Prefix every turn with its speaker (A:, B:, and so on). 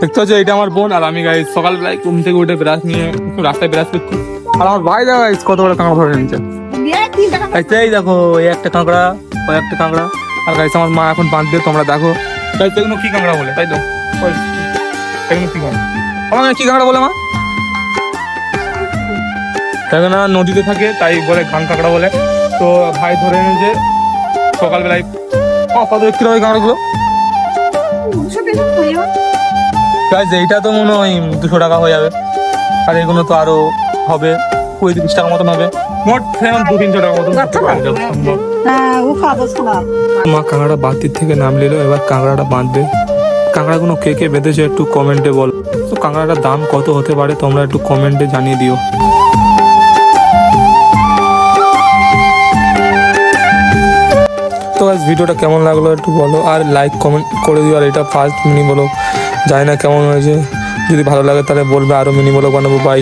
A: দেখতে হচ্ছে এটা আমার বোন আর আমি গাইস সকালবেলায় ঘুম থেকে উঠে ব্রাশ নিয়ে রাস্তায় ব্রাশ করছি। আর আমার ভাই দেখো গাইস কত বড় কাঁকড়া ধরে নিচ্ছে। এই দেখো এই একটা কাঁকড়া, ওই একটা কাঁকড়া। আর গাইস আমার মা এখন বাঁধবে, তোমরা দেখো গাইস এগুলো কি কাঁকড়া বলে, তাই তো ওই এগুলো কি কাঁকড়া, আমার কি কাঁকড়া বলে মা? কেন না নদীতে থাকে তাই বলে ঘান কাঁকড়া বলে। তো ভাই ধরে এনেছে সকালবেলায়। কত বিক্রি হয় কাঁকড়াগুলো? গাইস এইটা তো মনে হয় 200 টাকা হয়ে যাবে, আর এগুলো তো আরো হবে 20-30 টাকা মতন হবে, মোট 200-300 টাকা মতন সম্ভব। মা কাঁকড়া বাতির থেকে নাম নিল, এবার কাঁকড়াটা বাঁধবে। কাঁকড়াগুলো কে কে বেঁধেছে একটু কমেন্টে বল। তো কাঁকড়াটার দাম কত হতে পারে তোমরা একটু কমেন্টে জানিয়ে দিও। তো গাইস ভিডিওটা কেমন লাগলো একটু বলো, আর লাইক কমেন্ট করে দিও। আর এটা ফার্স্ট মিনি ব্লগ, জানি না কেমন হয়েছে, যদি ভালো লাগে তাহলে বলবে আরো মিনি ব্লগ বানাবো। বাই।